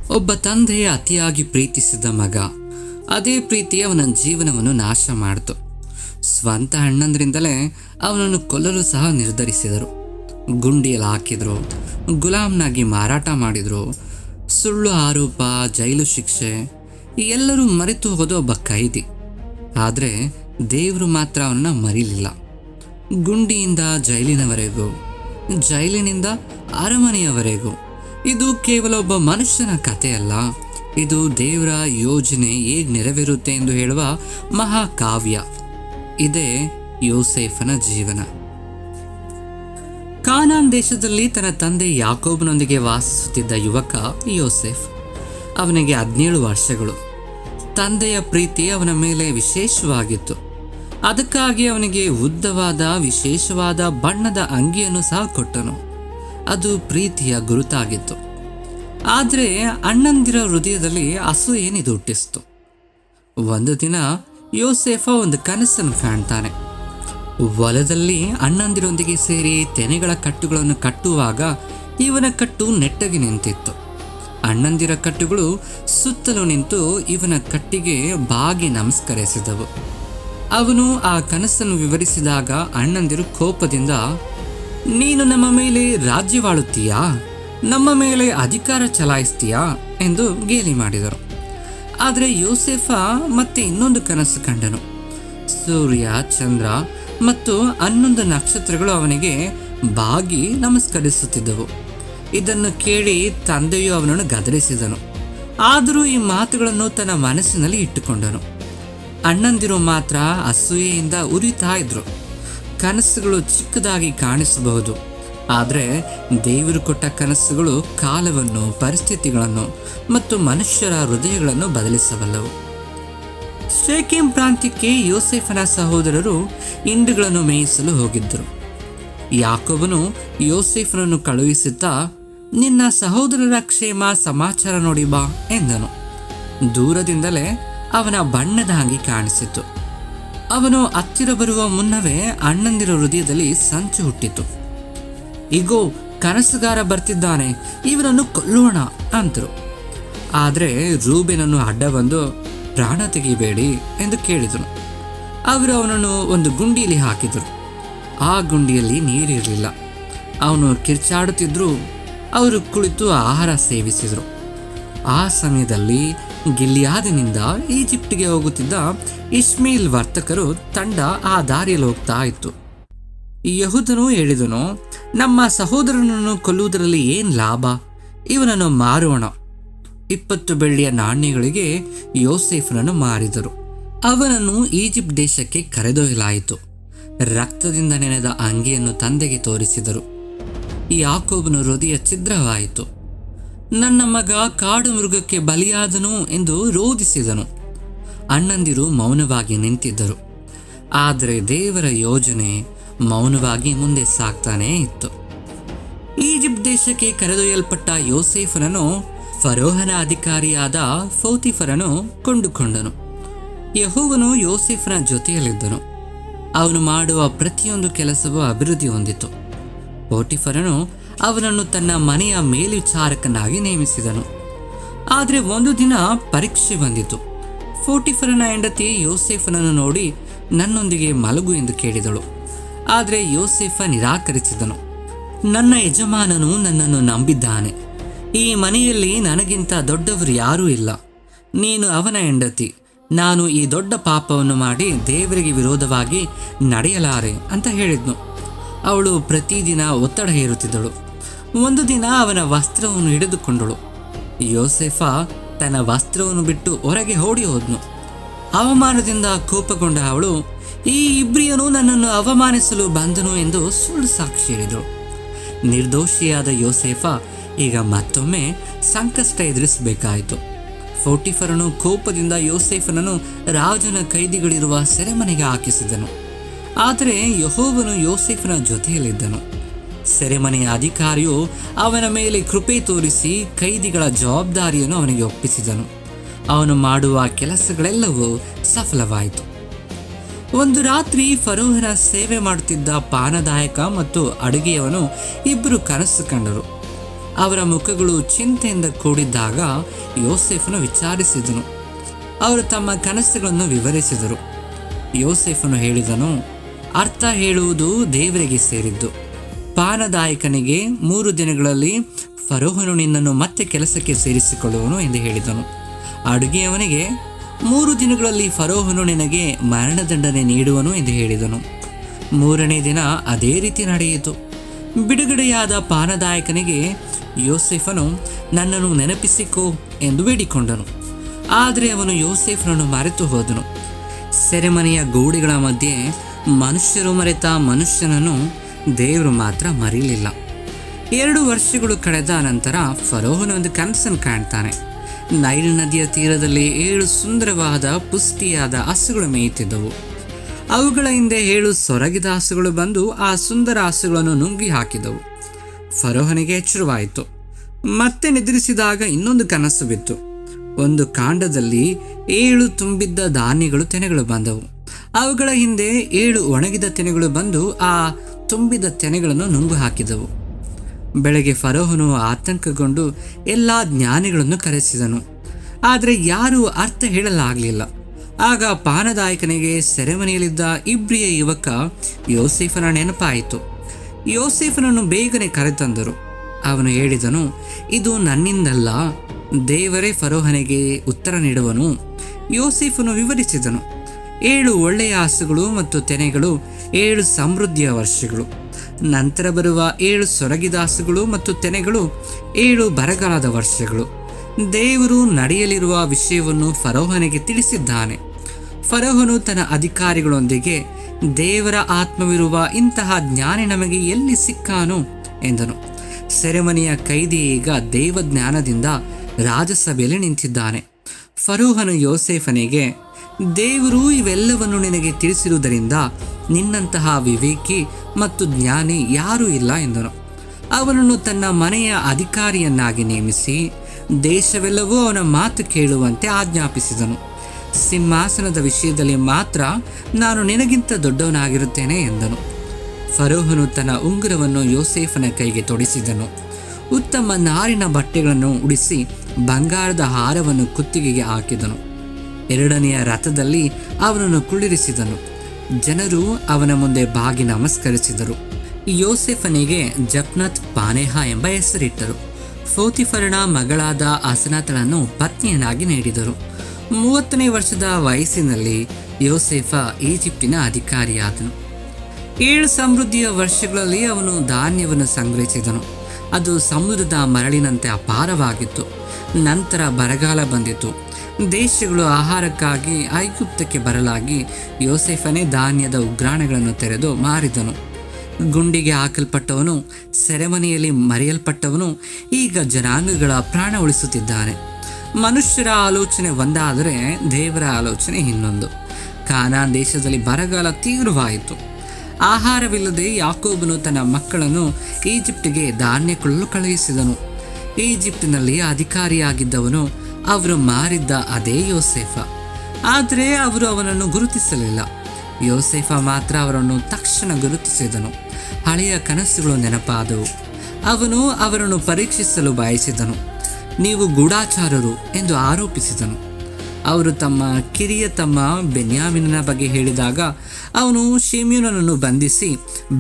ಒಬ್ಬ ತಂದೆ ಅತಿಯಾಗಿ ಪ್ರೀತಿಸಿದ ಮಗ. ಅದೇ ಪ್ರೀತಿ ಅವನ ಜೀವನವನ್ನು ನಾಶ ಮಾಡಿತು. ಸ್ವಂತ ಅಣ್ಣಂದ್ರಿಂದಲೇ ಅವನನ್ನು ಕೊಲ್ಲಲು ಸಹ ನಿರ್ಧರಿಸಿದರು. ಗುಂಡಿಯಲ್ಲಿ ಹಾಕಿದ್ರು, ಗುಲಾಮ್ನಾಗಿ ಮಾರಾಟ ಮಾಡಿದ್ರು, ಸುಳ್ಳು ಆರೋಪ, ಜೈಲು ಶಿಕ್ಷೆ, ಎಲ್ಲರೂ ಮರೆತು ಹೋದ ಒಬ್ಬ ಕೈದಿ. ಆದರೆ ದೇವರು ಮಾತ್ರ ಅವನನ್ನ ಮರೀಲಿಲ್ಲ. ಗುಂಡಿಯಿಂದ ಜೈಲಿನವರೆಗೂ, ಜೈಲಿನಿಂದ ಅರಮನೆಯವರೆಗೂ ಇದು ಕೇವಲ ಒಬ್ಬ ಮನುಷ್ಯನ ಕಥೆಯಲ್ಲ, ಇದು ದೇವರ ಯೋಜನೆ ಹೇಗೆ ನೆರವೇರುತ್ತೆ ಎಂದು ಹೇಳುವ ಮಹಾಕಾವ್ಯ. ಇದೇ ಯೋಸೇಫನ ಜೀವನ. ಕಾನಾನ್ ದೇಶದಲ್ಲಿ ತನ್ನ ತಂದೆ ಯಾಕೋಬನೊಂದಿಗೆ ವಾಸಿಸುತ್ತಿದ್ದ ಯುವಕ ಯೋಸೇಫ್. ಅವನಿಗೆ 17 ವರ್ಷಗಳು. ತಂದೆಯ ಪ್ರೀತಿ ಅವನ ಮೇಲೆ ವಿಶೇಷವಾಗಿತ್ತು. ಅದಕ್ಕಾಗಿ ಅವನಿಗೆ ಉದ್ದವಾದ ವಿಶೇಷವಾದ ಬಣ್ಣದ ಅಂಗಿಯನ್ನು ಸಹ ಕೊಟ್ಟನು. ಅದು ಪ್ರೀತಿಯ ಗುರುತಾಗಿತ್ತು. ಆದರೆ ಅಣ್ಣಂದಿರ ಹೃದಯದಲ್ಲಿ ಅಸೂಯೇನಿದು ಹುಟ್ಟಿಸ್ತು. ಒಂದು ದಿನ ಯೋಸೇಫ ಒಂದು ಕನಸನ್ನು ಕಾಣ್ತಾನೆ. ಹೊಲದಲ್ಲಿ ಅಣ್ಣಂದಿರೊಂದಿಗೆ ಸೇರಿ ತೆನೆಗಳ ಕಟ್ಟುಗಳನ್ನು ಕಟ್ಟುವಾಗ ಇವನ ಕಟ್ಟು ನೆಟ್ಟಗೆ ನಿಂತಿತ್ತು. ಅಣ್ಣಂದಿರ ಕಟ್ಟುಗಳು ಸುತ್ತಲೂ ನಿಂತು ಇವನ ಕಟ್ಟಿಗೆ ಬಾಗಿ ನಮಸ್ಕರಿಸಿದವು. ಅವನು ಆ ಕನಸನ್ನು ವಿವರಿಸಿದಾಗ ಅಣ್ಣಂದಿರು ಕೋಪದಿಂದ, ನೀನು ನಮ್ಮ ಮೇಲೆ ರಾಜ್ಯವಾಳುತ್ತೀಯಾ, ನಮ್ಮ ಮೇಲೆ ಅಧಿಕಾರ ಚಲಾಯಿಸ್ತೀಯಾ ಎಂದು ಗೇಲಿ ಮಾಡಿದರು. ಆದರೆ ಯೋಸೇಫ ಮತ್ತೆ ಇನ್ನೊಂದು ಕನಸು ಕಂಡನು. ಸೂರ್ಯ, ಚಂದ್ರ ಮತ್ತು 11 ನಕ್ಷತ್ರಗಳು ಅವನಿಗೆ ಬಾಗಿ ನಮಸ್ಕರಿಸುತ್ತಿದ್ದವು. ಇದನ್ನು ಕೇಳಿ ತಂದೆಯು ಅವನನ್ನು ಗದರಿಸಿದನು. ಆದರೂ ಈ ಮಾತುಗಳನ್ನು ತನ್ನ ಮನಸ್ಸಿನಲ್ಲಿ ಇಟ್ಟುಕೊಂಡನು. ಅಣ್ಣಂದಿರು ಮಾತ್ರ ಅಸೂಯೆಯಿಂದ ಉರಿತಾ ಇದ್ರು. ಕನಸುಗಳು ಚಿಕ್ಕದಾಗಿ ಕಾಣಿಸಬಹುದು, ಆದರೆ ದೇವರು ಕೊಟ್ಟ ಕನಸುಗಳು ಕಾಲವನ್ನು, ಪರಿಸ್ಥಿತಿಗಳನ್ನು ಮತ್ತು ಮನುಷ್ಯರ ಹೃದಯಗಳನ್ನು ಬದಲಿಸಬಲ್ಲವು. ಶೇಕೆಮ್ ಪ್ರಾಂತ್ಯಕ್ಕೆ ಯೋಸೇಫನ ಸಹೋದರರು ಹಿಂಡುಗಳನ್ನು ಮೇಯಿಸಲು ಹೋಗಿದ್ದರು. ಯಾಕೋಬನು ಯೋಸೇಫನನ್ನು ಕಳುಹಿಸುತ್ತಾ, ನಿನ್ನ ಸಹೋದರರ ಕ್ಷೇಮ ಸಮಾಚಾರ ನೋಡಿ ಬಾ ಎಂದನು. ದೂರದಿಂದಲೇ ಅವನ ಬಣ್ಣದ ಅಂಗಿ ಕಾಣಿಸಿತು. ಅವನು ಹತ್ತಿರ ಬರುವ ಮುನ್ನವೇ ಅಣ್ಣಂದಿರ ಹೃದಯದಲ್ಲಿ ಸಂಚು ಹುಟ್ಟಿತು. ಈಗೋ ಕನಸುಗಾರ ಬರ್ತಿದ್ದಾನೆ, ಇವನನ್ನು ಕೊಲ್ಲೋಣ ಅಂತರು. ಆದರೆ ರೂಬೇನನ್ನು ಅಡ್ಡ ಬಂದು, ಪ್ರಾಣ ತೆಗಿಬೇಡಿ ಎಂದು ಕೇಳಿದನು. ಅವರು ಅವನನ್ನು ಒಂದು ಗುಂಡಿಯಲ್ಲಿ ಹಾಕಿದರು. ಆ ಗುಂಡಿಯಲ್ಲಿ ನೀರಿರಲಿಲ್ಲ. ಅವನು ಕಿರ್ಚಾಡುತ್ತಿದ್ದರೂ ಅವರು ಕುಳಿತು ಆಹಾರ ಸೇವಿಸಿದರು. ಆ ಸಮಯದಲ್ಲಿ ಗಿಲ್ಯಾದಿನಿಂದ ಈಜಿಪ್ಟಿಗೆ ಹೋಗುತ್ತಿದ್ದ ಇಷ್ಮೇಲ್ ವರ್ತಕರು ತಂಡ ಆ ದಾರಿಯಲ್ಲಿ ಹೋಗ್ತಾ ಇತ್ತು. ಯೆಹೂದನು ಹೇಳಿದನು, ನಮ್ಮ ಸಹೋದರನನ್ನು ಕೊಲ್ಲುವುದರಲ್ಲಿ ಏನು ಲಾಭ, ಇವನನ್ನು ಮಾರೋಣ. 20 ಬೆಳ್ಳಿಯ ನಾಣ್ಯಗಳಿಗೆ ಯೋಸೇಫನನ್ನು ಮಾರಿದರು. ಅವನನ್ನು ಈಜಿಪ್ಟ್ ದೇಶಕ್ಕೆ ಕರೆದೊಯ್ಯಲಾಯಿತು. ರಕ್ತದಿಂದ ನೆನೆದ ಅಂಗಿಯನ್ನು ತಂದೆಗೆ ತೋರಿಸಿದರು. ಯಾಕೋಬನ ಹೃದಯ ಛಿದ್ರವಾಯಿತು. ನನ್ನ ಮಗ ಕಾಡು ಮೃಗಕ್ಕೆ ಬಲಿಯಾದನು ಎಂದು ರೋಧಿಸಿದನು. ಅಣ್ಣಂದಿರು ಮೌನವಾಗಿ ನಿಂತಿದ್ದರು. ಆದರೆ ದೇವರ ಯೋಜನೆ ಮೌನವಾಗಿ ಮುಂದೆ ಸಾಗ್ತಾನೇ ಇತ್ತು. ಈಜಿಪ್ಟ್ ದೇಶಕ್ಕೆ ಕರೆದೊಯ್ಯಲ್ಪಟ್ಟ ಯೋಸೇಫನನ್ನು ಫರೋಹನ ಅಧಿಕಾರಿಯಾದ ಪೋತಿಫರನು ಕೊಂಡುಕೊಂಡನು. ಯೆಹೋವನು ಯೋಸೇಫನ ಜೊತೆಯಲ್ಲಿದ್ದನು. ಅವನು ಮಾಡುವ ಪ್ರತಿಯೊಂದು ಕೆಲಸವೂ ಅಭಿವೃದ್ಧಿ ಹೊಂದಿತು. ಪೋಟಿಫರನು ಅವನನ್ನು ತನ್ನ ಮನೆಯ ಮೇಲ್ವಿಚಾರಕನಾಗಿ ನೇಮಿಸಿದನು. ಆದರೆ ಒಂದು ದಿನ ಪರೀಕ್ಷೆ ಬಂದಿತು. ಪೋಟಿಫರನ ಹೆಂಡತಿ ಯೋಸೇಫನನ್ನು ನೋಡಿ, ನನ್ನೊಂದಿಗೆ ಮಲಗು ಎಂದು ಕೇಳಿದಳು. ಆದರೆ ಯೋಸೇಫ ನಿರಾಕರಿಸಿದನು. ನನ್ನ ಯಜಮಾನನು ನನ್ನನ್ನು ನಂಬಿದ್ದಾನೆ. ಈ ಮನೆಯಲ್ಲಿ ನನಗಿಂತ ದೊಡ್ಡವರು ಯಾರೂ ಇಲ್ಲ. ನೀನು ಅವನ ಹೆಂಡತಿ. ನಾನು ಈ ದೊಡ್ಡ ಪಾಪವನ್ನು ಮಾಡಿ ದೇವರಿಗೆ ವಿರೋಧವಾಗಿ ನಡೆಯಲಾರೆ ಅಂತ ಹೇಳಿದ್ನು. ಅವಳು ಪ್ರತಿದಿನ ಒತ್ತಡ ಹೇರುತ್ತಿದ್ದಳು. ಒಂದು ದಿನ ಅವನ ವಸ್ತ್ರವನ್ನು ಹಿಡಿದುಕೊಂಡಳು. ಯೋಸೇಫ ತನ್ನ ವಸ್ತ್ರವನ್ನು ಬಿಟ್ಟು ಹೊರಗೆ ಓಡಿ ಹೋದ್ನು. ಅವಮಾನದಿಂದ ಕೋಪಗೊಂಡ ಅವಳು, ಈ ಇಬ್ರಿಯನು ನನ್ನನ್ನು ಅವಮಾನಿಸಲು ಬಂದನು ಎಂದು ಸುಳ್ಳು ಸಾಕ್ಷಿ ಹೇಳಿದಳು. ನಿರ್ದೋಷಿಯಾದ ಯೋಸೇಫ ಈಗ ಮತ್ತೊಮ್ಮೆ ಸಂಕಷ್ಟ ಎದುರಿಸಬೇಕಾಯಿತು. ಪೋಟಿಫರನು ಕೋಪದಿಂದ ಯೋಸೇಫನನ್ನು ರಾಜನ ಕೈದಿಗಳಿರುವ ಸೆರೆಮನೆಗೆ ಹಾಕಿಸಿದನು. ಆದರೆ ಯೆಹೋವನು ಯೋಸೇಫನ ಜೊತೆಯಲ್ಲಿದ್ದನು. ಸೆರೆಮನೆಯ ಅಧಿಕಾರಿಯು ಅವನ ಮೇಲೆ ಕೃಪೆ ತೋರಿಸಿ ಕೈದಿಗಳ ಜವಾಬ್ದಾರಿಯನ್ನು ಅವನಿಗೆ ಒಪ್ಪಿಸಿದನು. ಅವನು ಮಾಡುವ ಕೆಲಸಗಳೆಲ್ಲವೂ ಸಫಲವಾಯಿತು. ಒಂದು ರಾತ್ರಿ ಫರೋಹನ ಸೇವೆ ಮಾಡುತ್ತಿದ್ದ ಪಾನದಾಯಕ ಮತ್ತು ಅಡುಗೆಯವನು ಇಬ್ಬರು ಕನಸು ಕಂಡರು. ಅವರ ಮುಖಗಳು ಚಿಂತೆಯಿಂದ ಕೂಡಿದ್ದಾಗ ಯೋಸೇಫನು ವಿಚಾರಿಸಿದನು. ಅವರು ತಮ್ಮ ಕನಸುಗಳನ್ನು ವಿವರಿಸಿದರು. ಯೋಸೇಫನು ಹೇಳಿದನು, ಅರ್ಥ ಹೇಳುವುದು ದೇವರಿಗೆ ಸೇರಿದ್ದು. ಪಾನದಾಯಕನಿಗೆ 3 ದಿನಗಳಲ್ಲಿ ಫರೋಹನು ನಿನ್ನನ್ನು ಮತ್ತೆ ಕೆಲಸಕ್ಕೆ ಸೇರಿಸಿಕೊಳ್ಳುವನು ಎಂದು ಹೇಳಿದನು. ಅಡುಗೆಯವನಿಗೆ 3 ದಿನಗಳಲ್ಲಿ ಫರೋಹನು ನಿನಗೆ ಮರಣದಂಡನೆ ನೀಡುವನು ಎಂದು ಹೇಳಿದನು. 3ನೇ ದಿನ ಅದೇ ರೀತಿ ನಡೆಯಿತು. ಬಿಡುಗಡೆಯಾದ ಪಾನದಾಯಕನಿಗೆ ಯೋಸೇಫನು ನನ್ನನ್ನು ನೆನಪಿಸಿಕೋ ಎಂದು ಬೇಡಿಕೊಂಡನು. ಆದರೆ ಅವನು ಯೋಸೇಫನನ್ನು ಮರೆತು ಹೋದನು. ಸೆರೆಮನೆಯ ಗೋಡೆಗಳ ಮಧ್ಯೆ ಮನುಷ್ಯರು ಮರೆತ ಮನುಷ್ಯನನ್ನು ದೇವರು ಮಾತ್ರ ಮರೀಲಿಲ್ಲ. 2 ವರ್ಷಗಳು ಕಳೆದ ನಂತರ ಫರೋಹನು ಒಂದು ಕನಸನ್ನು ಕಾಣ್ತಾನೆ. ನೈಲ್ ನದಿಯ ತೀರದಲ್ಲಿ 7 ಸುಂದರವಾದ ಪುಷ್ಟಿಯಾದ ಹಸುಗಳು ಮೇಯುತ್ತಿದ್ದವು. ಅವುಗಳ ಹಿಂದೆ 7 ಸೊರಗಿದ ಹಸುಗಳು ಬಂದು ಆ ಸುಂದರ ಹಸುಗಳನ್ನು ನುಂಗಿ ಹಾಕಿದವು. ಫರೋಹನಿಗೆ ಎಚ್ಚರವಾಯಿತು. ಮತ್ತೆ ನಿದ್ರಿಸಿದಾಗ ಇನ್ನೊಂದು ಕನಸು ಬಿತ್ತು. ಒಂದು ಕಾಂಡದಲ್ಲಿ 7 ತುಂಬಿದ್ದ ಧಾನ್ಯಗಳು ತೆನೆಗಳು ಬಂದವು. ಅವುಗಳ ಹಿಂದೆ 7 ಒಣಗಿದ ತೆನೆಗಳು ಬಂದು ಆ ತುಂಬಿದ ತೆನೆಗಳನ್ನು ನುಂಗು ಹಾಕಿದವು. ಬೆಳಗ್ಗೆ ಫರೋಹನು ಆತಂಕಗೊಂಡು ಎಲ್ಲ ಜ್ಞಾನಿಗಳನ್ನು ಕರೆಸಿದನು. ಆದರೆ ಯಾರೂ ಅರ್ಥ ಹೇಳಲಾಗಲಿಲ್ಲ. ಆಗ ಪಾನದಾಯಕನಿಗೆ ಸೆರೆಮನೆಯಲ್ಲಿದ್ದ ಇಬ್ರಿಯ ಯುವಕ ಯೋಸೇಫನ ನೆನಪಾಯಿತು. ಯೋಸೇಫನನ್ನು ಬೇಗನೆ ಕರೆತಂದರು. ಅವನು ಹೇಳಿದನು, ಇದು ನನ್ನಿಂದಲ್ಲ, ದೇವರೇ ಫರೋಹನಿಗೆ ಉತ್ತರ ನೀಡುವನು. ಯೋಸೇಫನು ವಿವರಿಸಿದನು, 7 ಒಳ್ಳೆಯ ಹಸುಗಳು ಮತ್ತು ತೆನೆಗಳು 7 ಸಮೃದ್ಧಿಯ ವರ್ಷಗಳು. ನಂತರ ಬರುವ 7 ಸೊರಗಿದ ಹಸುಗಳು ಮತ್ತು ತೆನೆಗಳು 7 ಬರಗಾಲದ ವರ್ಷಗಳು. ದೇವರು ನಡೆಯಲಿರುವ ವಿಷಯವನ್ನು ಫರೋಹನಿಗೆ ತಿಳಿಸಿದ್ದಾನೆ. ಫರೋಹನು ತನ್ನ ಅಧಿಕಾರಿಗಳೊಂದಿಗೆ, ದೇವರ ಆತ್ಮವಿರುವ ಇಂತಹ ಜ್ಞಾನಿ ನಮಗೆ ಎಲ್ಲಿ ಸಿಕ್ಕಾನು ಎಂದನು. ಸೆರೆಮನೆಯ ಕೈದಿ ಈಗ ದೇವಜ್ಞಾನದಿಂದ ರಾಜಸಭೆಯಲ್ಲಿ ನಿಂತಿದ್ದಾನೆ. ಫರೋಹನು ಯೋಸೇಫನಿಗೆ, ದೇವರು ಇವೆಲ್ಲವನ್ನು ನಿನಗೆ ತಿಳಿಸಿರುವುದರಿಂದ ನಿನ್ನಂತಹ ವಿವೇಕಿ ಮತ್ತು ಜ್ಞಾನಿ ಯಾರೂ ಇಲ್ಲ ಎಂದನು. ಅವನನ್ನು ತನ್ನ ಮನೆಯ ಅಧಿಕಾರಿಯನ್ನಾಗಿ ನೇಮಿಸಿ ದೇಶವೆಲ್ಲವೂ ಅವನ ಮಾತು ಕೇಳುವಂತೆ ಆಜ್ಞಾಪಿಸಿದನು. ಸಿಂಹಾಸನದ ವಿಷಯದಲ್ಲಿ ಮಾತ್ರ ನಾನು ನಿನಗಿಂತ ದೊಡ್ಡವನಾಗಿರುತ್ತೇನೆ ಎಂದನು. ಫರೋಹನು ತನ್ನ ಉಂಗುರವನ್ನು ಯೋಸೇಫನ ಕೈಗೆ ತೊಡಿಸಿದನು. ಉತ್ತಮ ನಾರಿನ ಬಟ್ಟೆಗಳನ್ನು ಉಡಿಸಿ ಬಂಗಾರದ ಹಾರವನ್ನು ಕುತ್ತಿಗೆಗೆ ಹಾಕಿದನು. 2ನೆಯ ರಥದಲ್ಲಿ ಅವನನ್ನು ಕುಳ್ಳಿರಿಸಿದನು. ಜನರು ಅವನ ಮುಂದೆ ಬಾಗಿ ನಮಸ್ಕರಿಸಿದರು. ಯೋಸೇಫನಿಗೆ ಜಪ್ನತ್ ಪಾನೇಹ ಎಂಬ ಹೆಸರಿಟ್ಟರು. ಫೋತಿಫರನ ಮಗಳಾದ ಅಸನಾತಳನ್ನು ಪತ್ನಿಯನ್ನಾಗಿ ನೀಡಿದರು. 30ನೇ ವರ್ಷದ ವಯಸ್ಸಿನಲ್ಲಿ ಯೋಸೇಫ ಈಜಿಪ್ಟಿನ ಅಧಿಕಾರಿಯಾದನು. 7 ಸಮೃದ್ಧಿಯ ವರ್ಷಗಳಲ್ಲಿ ಅವನು ಧಾನ್ಯವನ್ನು ಸಂಗ್ರಹಿಸಿದನು. ಅದು ಸಮುದ್ರದ ಮರಳಿನಂತೆ ಅಪಾರವಾಗಿತ್ತು. ನಂತರ ಬರಗಾಲ ಬಂದಿತು. ದೇಶಗಳು ಆಹಾರಕ್ಕಾಗಿ ಐಗುಪ್ತಕ್ಕೆ ಬರಲಾಗಿ ಯೋಸೇಫನೇ ಧಾನ್ಯದ ಉಗ್ರಾಣಗಳನ್ನು ತೆರೆದು ಮಾರಿದನು. ಗುಂಡಿಗೆ ಹಾಕಲ್ಪಟ್ಟವನು, ಸೆರೆಮನೆಯಲ್ಲಿ ಮರೆಯಲ್ಪಟ್ಟವನು ಈಗ ಜನಾಂಗಗಳ ಪ್ರಾಣ ಉಳಿಸುತ್ತಿದ್ದಾನೆ. ಮನುಷ್ಯರ ಆಲೋಚನೆ ಒಂದಾದರೆ ದೇವರ ಆಲೋಚನೆ ಇನ್ನೊಂದು. ಕಾನಾನ್ ದೇಶದಲ್ಲಿ ಬರಗಾಲ ತೀವ್ರವಾಯಿತು. ಆಹಾರವಿಲ್ಲದೆ ಯಾಕೋಬನು ತನ್ನ ಮಕ್ಕಳನ್ನು ಈಜಿಪ್ಟಿಗೆ ಧಾನ್ಯ ಕೊಳ್ಳಲು ಕಳುಹಿಸಿದನು. ಈಜಿಪ್ಟಿನಲ್ಲಿ ಅಧಿಕಾರಿಯಾಗಿದ್ದವನು ಅವರು ಮಾರಿದ್ದ ಅದೇ ಯೋಸೇಫ. ಆದರೆ ಅವರು ಅವನನ್ನು ಗುರುತಿಸಲಿಲ್ಲ. ಯೋಸೇಫ ಮಾತ್ರ ಅವರನ್ನು ತಕ್ಷಣ ಗುರುತಿಸಿದನು. ಹಳೆಯ ಕನಸುಗಳು ನೆನಪಾದವು. ಅವನು ಅವರನ್ನು ಪರೀಕ್ಷಿಸಲು ಬಯಸಿದನು. ನೀವು ಗೂಢಾಚಾರರು ಎಂದು ಆರೋಪಿಸಿದನು. ಅವರು ತಮ್ಮ ಕಿರಿಯ ತಮ್ಮ ಬೆನ್ಯಾಮಿನನ ಬಗ್ಗೆ ಹೇಳಿದಾಗ ಅವನು ಶಿಮ್ಯೋನನನ್ನು ಬಂಧಿಸಿ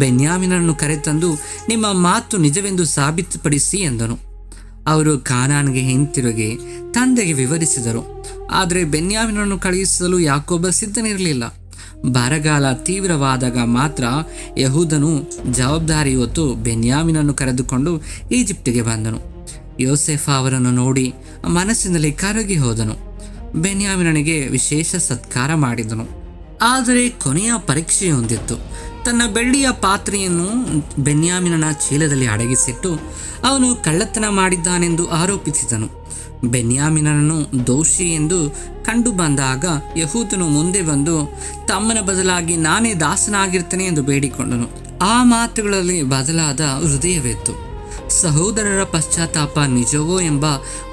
ಬೆನ್ಯಾಮಿನನನ್ನು ಕರೆತಂದು ನಿಮ್ಮ ಮಾತು ನಿಜವೆಂದು ಸಾಬೀತುಪಡಿಸಿ ಎಂದನು. ಅವರು ಕಾನಾನ್ಗೆ ಹಿಂತಿರುಗಿ ತಂದೆಗೆ ವಿವರಿಸಿದರು. ಆದರೆ ಬೆನ್ಯಾಮಿನನನ್ನು ಕಳುಹಿಸಲು ಯಾಕೋಬ ಸಿದ್ಧನಿರಲಿಲ್ಲ. ಬರಗಾಲ ತೀವ್ರವಾದಾಗ ಮಾತ್ರ ಯಹೂದನು ಜವಾಬ್ದಾರಿ ಹೊತ್ತು ಬೆನ್ಯಾಮಿನನ್ನು ಕರೆದುಕೊಂಡು ಈಜಿಪ್ಟಿಗೆ ಬಂದನು. ಯೋಸೇಫ ಅವರನ್ನು ನೋಡಿ ಮನಸ್ಸಿನಲ್ಲಿ ಕರಗಿ ಹೋದನು. ಬೆನ್ಯಾಮಿನನಿಗೆ ವಿಶೇಷ ಸತ್ಕಾರ ಮಾಡಿದನು. ಆದರೆ ಕೊನೆಯ ಪರೀಕ್ಷೆಯೊಂದಿತ್ತು. ತನ್ನ ಬೆಳ್ಳಿಯ ಪಾತ್ರೆಯನ್ನು ಬೆನ್ಯಾಮಿನನ ಚೀಲದಲ್ಲಿ ಅಡಗಿಸಿಟ್ಟು ಅವನು ಕಳ್ಳತನ ಮಾಡಿದ್ದಾನೆಂದು ಆರೋಪಿಸಿದನು. ಬೆನ್ಯಾಮಿನನನ್ನು ದೋಷಿ ಎಂದು ಕಂಡು ಬಂದಾಗ ಯಹೂದನು ಮುಂದೆ ಬಂದು ತಮ್ಮನ ಬದಲಾಗಿ ನಾನೇ ದಾಸನಾಗಿರ್ತೇನೆ ಎಂದು ಬೇಡಿಕೊಂಡನು. ಆ ಮಾತುಗಳಲ್ಲಿ ಬದಲಾದ ಹೃದಯವಿತ್ತು. ಸಹೋದರರ ಪಶ್ಚಾತ್ತಾಪ ನಿಜವೋ ಎಂಬ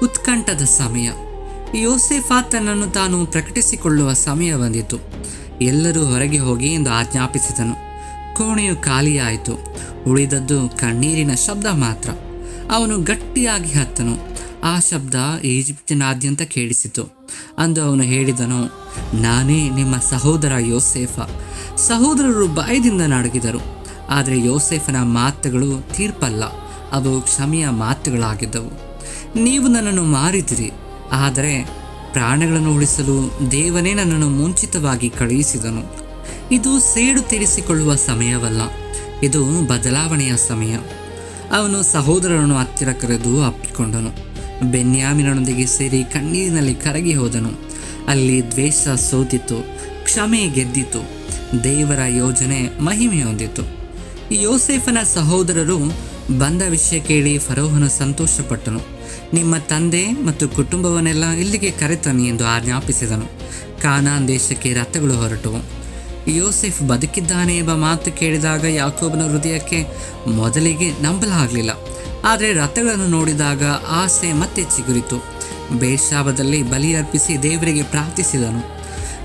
ಉತ್ಕಂಠದ ಸಮಯ. ಯೋಸೇಫ ತನ್ನನ್ನು ತಾನು ಪ್ರಕಟಿಸಿಕೊಳ್ಳುವ ಸಮಯ ಬಂದಿತು. ಎಲ್ಲರೂ ಹೊರಗೆ ಹೋಗಿ ಎಂದು ಆಜ್ಞಾಪಿಸಿದನು. ಕೋಣೆಯು ಖಾಲಿಯಾಯಿತು. ಉಳಿದದ್ದು ಕಣ್ಣೀರಿನ ಶಬ್ದ ಮಾತ್ರ. ಅವನು ಗಟ್ಟಿಯಾಗಿ ಹತ್ತನು. ಆ ಶಬ್ದ ಈಜಿಪ್ಟಿನಾದ್ಯಂತ ಕೇಳಿಸಿತು. ಅಂದು ಅವನು ಹೇಳಿದನು, ನಾನೇ ನಿಮ್ಮ ಸಹೋದರ ಯೋಸೇಫ. ಸಹೋದರರು ಭಯದಿಂದ ನಡುಗಿದರು. ಆದರೆ ಯೋಸೇಫನ ಮಾತುಗಳು ತೀರ್ಪಲ್ಲ, ಅವು ಕ್ಷಮೆಯ ಮಾತುಗಳಾಗಿದ್ದವು. ನೀವು ನನ್ನನ್ನು ಮಾರಿದಿರಿ, ಆದರೆ ಪ್ರಾಣಗಳನ್ನು ಉಳಿಸಲು ದೇವನೇ ನನ್ನನ್ನು ಮುಂಚಿತವಾಗಿ ಕಳುಹಿಸಿದನು. ಇದು ಸೇಡು ತೀರಿಸಿಕೊಳ್ಳುವ ಸಮಯವಲ್ಲ, ಇದು ಬದಲಾವಣೆಯ ಸಮಯ. ಅವನು ಸಹೋದರರನ್ನು ಹತ್ತಿರ ಕರೆದು ಅಪ್ಪಿಕೊಂಡನು. ಬೆನ್ಯಾಮಿನೊಂದಿಗೆ ಸೇರಿ ಕಣ್ಣೀರಿನಲ್ಲಿ ಕರಗಿ ಹೋದನು. ಅಲ್ಲಿ ದ್ವೇಷ ಸೋತಿತು, ಕ್ಷಮೆ ಗೆದ್ದಿತು, ದೇವರ ಯೋಜನೆ ಮಹಿಮೆ ಹೊಂದಿತು. ಯೋಸೇಫನ ಸಹೋದರರು ಬಂದ ವಿಷಯ ಕೇಳಿ ಫರೋಹನು ಸಂತೋಷಪಟ್ಟನು. ನಿಮ್ಮ ತಂದೆ ಮತ್ತು ಕುಟುಂಬವನ್ನೆಲ್ಲ ಇಲ್ಲಿಗೆ ಕರೆತನ್ನಿ ಎಂದು ಆಜ್ಞಾಪಿಸಿದನು. ಕಾನಾನ್ ದೇಶಕ್ಕೆ ರಥಗಳು ಹೊರಟವು. ಯೋಸೇಫ್ ಬದುಕಿದ್ದಾನೆ ಎಂಬ ಮಾತು ಕೇಳಿದಾಗ ಯಾಕೋಬನ ಹೃದಯಕ್ಕೆ ಮೊದಲಿಗೆ ನಂಬಲಾಗಲಿಲ್ಲ. ಆದರೆ ರಥಗಳನ್ನು ನೋಡಿದಾಗ ಆಸೆ ಮತ್ತೆ ಚಿಗುರಿತು. ಬೇರ್ಷಾಬದಲ್ಲಿ ಬಲಿ ಅರ್ಪಿಸಿ ದೇವರಿಗೆ ಪ್ರಾರ್ಥಿಸಿದನು.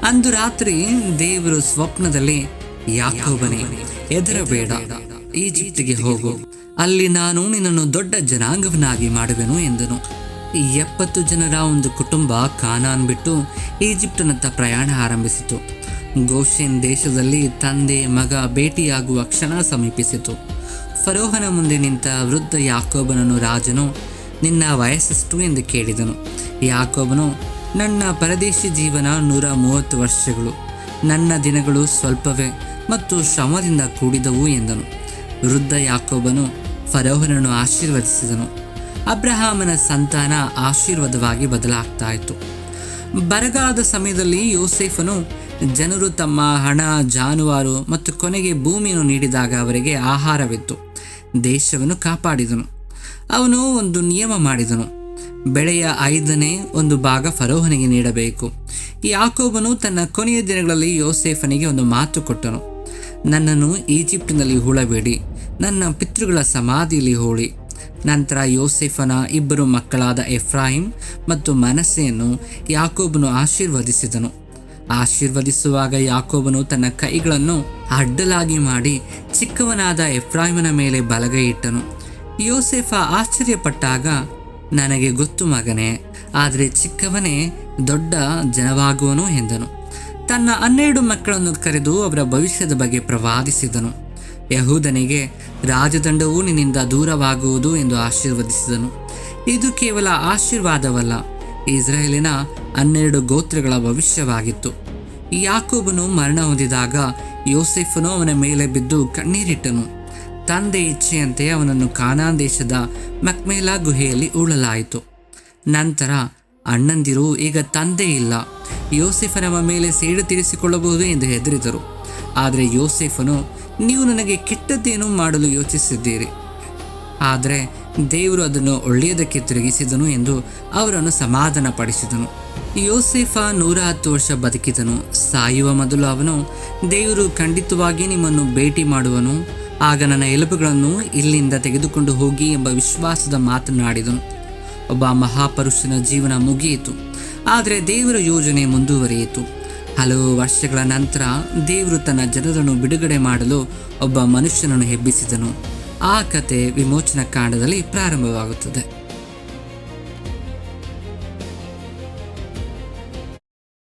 ಅಂದು ರಾತ್ರಿ ದೇವರು ಸ್ವಪ್ನದಲ್ಲಿ, ಯಾಕೋಬನೇ, ಹೆದರಬೇಡ, ಈಜಿಪ್ಟಿಗೆ ಹೋಗು, ಅಲ್ಲಿ ನಾನು ನಿನ್ನನ್ನು ದೊಡ್ಡ ಜನಾಂಗವನ್ನಾಗಿ ಮಾಡುವೆನು ಎಂದನು. 70 ಜನರ ಒಂದು ಕುಟುಂಬ ಕಾನಾನ್ ಬಿಟ್ಟು ಈಜಿಪ್ಟಿನತ್ತ ಪ್ರಯಾಣ ಆರಂಭಿಸಿತು. ಗೋಷೆನ್ ದೇಶದಲ್ಲಿ ತಂದೆ ಮಗ ಭೇಟಿಯಾಗುವ ಕ್ಷಣ ಸಮೀಪಿಸಿತು. ಫರೋಹನ ಮುಂದೆ ನಿಂತ ವೃದ್ಧ ಯಾಕೋಬನನ್ನು ರಾಜನು, ನಿನ್ನ ವಯಸ್ಸೆಷ್ಟು ಎಂದು ಕೇಳಿದನು. ಯಾಕೋಬನು, ನನ್ನ ಪರದೇಶಿ ಜೀವನ 130 ವರ್ಷಗಳು, ನನ್ನ ದಿನಗಳು ಸ್ವಲ್ಪವೇ ಮತ್ತು ಶ್ರಮದಿಂದ ಕೂಡಿದವು ಎಂದನು. ವೃದ್ಧ ಯಾಕೋಬನು ಫರೋಹನನ್ನು ಆಶೀರ್ವದಿಸಿದನು. ಅಬ್ರಹಾಮನ ಸಂತಾನ ಆಶೀರ್ವಾದವಾಗಿ ಬದಲಾಗ್ತಾ ಇತ್ತು. ಬರಗಾಲದ ಸಮಯದಲ್ಲಿ ಯೋಸೇಫನು ಜನರು ತಮ್ಮ ಹಣ, ಜಾನುವಾರು ಮತ್ತು ಕೊನೆಗೆ ಭೂಮಿಯನ್ನು ನೀಡಿದಾಗ ಅವರಿಗೆ ಆಹಾರವಿತ್ತು. ದೇಶವನ್ನು ಕಾಪಾಡಿದನು. ಅವನು ಒಂದು ನಿಯಮ ಮಾಡಿದನು, ಬೆಳೆಯ 5ನೇ ಒಂದು ಭಾಗ ಫರೋಹನಿಗೆ ನೀಡಬೇಕು. ಯಾಕೋಬನು ತನ್ನ ಕೊನೆಯ ದಿನಗಳಲ್ಲಿ ಯೋಸೇಫನಿಗೆ ಒಂದು ಮಾತು ಕೊಟ್ಟನು, ನನ್ನನ್ನು ಈಜಿಪ್ಟಿನಲ್ಲಿ ಹೂಳಬೇಡಿ, ನನ್ನ ಪಿತೃಗಳ ಸಮಾಧಿಯಲ್ಲಿ ಹೂಳಿ. ನಂತರ ಯೋಸೇಫನ 2 ಮಕ್ಕಳಾದ ಎಫ್ರಾಯಿಮ್ ಮತ್ತು ಮನಸ್ಸೆಯನ್ನು ಯಾಕೋಬನು ಆಶೀರ್ವದಿಸಿದನು. ಆಶೀರ್ವದಿಸುವಾಗ ಯಾಕೋಬನು ತನ್ನ ಕೈಗಳನ್ನು ಅಡ್ಡಲಾಗಿ ಮಾಡಿ ಚಿಕ್ಕವನಾದ ಎಫ್ರಾಯಿಮನ ಮೇಲೆ ಬಲಗೈ ಇಟ್ಟನು. ಯೋಸೇಫ ಆಶ್ಚರ್ಯಪಟ್ಟಾಗ, ನನಗೆ ಗೊತ್ತು ಮಗನೇ, ಆದರೆ ಚಿಕ್ಕವನೇ ದೊಡ್ಡ ಜನವಾಗುವನು ಎಂದನು. ತನ್ನ 12 ಮಕ್ಕಳನ್ನು ಕರೆದು ಅವರ ಭವಿಷ್ಯದ ಬಗ್ಗೆ ಪ್ರವಾದಿಸಿದನು. ಯಹೂದನಿಗೆ ರಾಜದಂಡವು ನಿನ್ನಿಂದ ದೂರವಾಗುವುದು ಎಂದು ಆಶೀರ್ವದಿಸಿದನು. ಇದು ಕೇವಲ ಆಶೀರ್ವಾದವಲ್ಲ, ಇಸ್ರಾಯೇಲಿನ 12 ಗೋತ್ರಗಳ ಭವಿಷ್ಯವಾಗಿತ್ತು. ಯಾಕೋಬನು ಮರಣ ಹೊಂದಿದಾಗ ಯೋಸೇಫನು ಅವನ ಮೇಲೆ ಬಿದ್ದು ಕಣ್ಣೀರಿಟ್ಟನು. ತಂದೆ ಇಚ್ಛೆಯಂತೆ ಅವನನ್ನು ಕಾನಾನ್ ದೇಶದ ಮಕ್ಮೇಲಾ ಗುಹೆಯಲ್ಲಿ ಹೂಳಲಾಯಿತು. ನಂತರ ಅಣ್ಣಂದಿರು, ಈಗ ತಂದೆ ಇಲ್ಲ, ಯೋಸೇಫ ನಮ್ಮ ಮೇಲೆ ಸೇಡು ತೀರಿಸಿಕೊಳ್ಳಬಹುದು ಎಂದು ಹೆದರಿದರು. ಆದರೆ ಯೋಸೇಫನು, ನೀವು ನನಗೆ ಕೆಟ್ಟದ್ದೇನೂ ಮಾಡಲು ಯೋಚಿಸಿದ್ದೀರಿ, ಆದರೆ ದೇವರು ಅದನ್ನು ಒಳ್ಳೆಯದಕ್ಕೆ ತಿರುಗಿಸಿದನು ಎಂದು ಅವರನ್ನು ಸಮಾಧಾನಪಡಿಸಿದನು. ಯೋಸೇಫ 110 ವರ್ಷ ಬದುಕಿದನು. ಸಾಯುವ ಮೊದಲು ಅವನು, ದೇವರು ಖಂಡಿತವಾಗಿ ನಿಮ್ಮನ್ನು ಭೇಟಿ ಮಾಡುವನು, ಆಗ ನನ್ನ ಎಲುಬುಗಳನ್ನು ಇಲ್ಲಿಂದ ತೆಗೆದುಕೊಂಡು ಹೋಗಿ ಎಂಬ ವಿಶ್ವಾಸದ ಮಾತನಾಡಿದನು. ಒಬ್ಬ ಮಹಾಪುರುಷನ ಜೀವನ ಮುಗಿಯಿತು, ಆದರೆ ದೇವರ ಯೋಜನೆ ಮುಂದುವರಿಯಿತು. ಹಲವು ವರ್ಷಗಳ ನಂತರ ದೇವರು ತನ್ನ ಜನರನ್ನು ಬಿಡುಗಡೆ ಮಾಡಲು ಒಬ್ಬ ಮನುಷ್ಯನನ್ನು ಎಬ್ಬಿಸಿದನು. ಆ ಕತೆ ವಿಮೋಚನಾ ಕಾಂಡದಲ್ಲಿ ಪ್ರಾರಂಭವಾಗುತ್ತದೆ.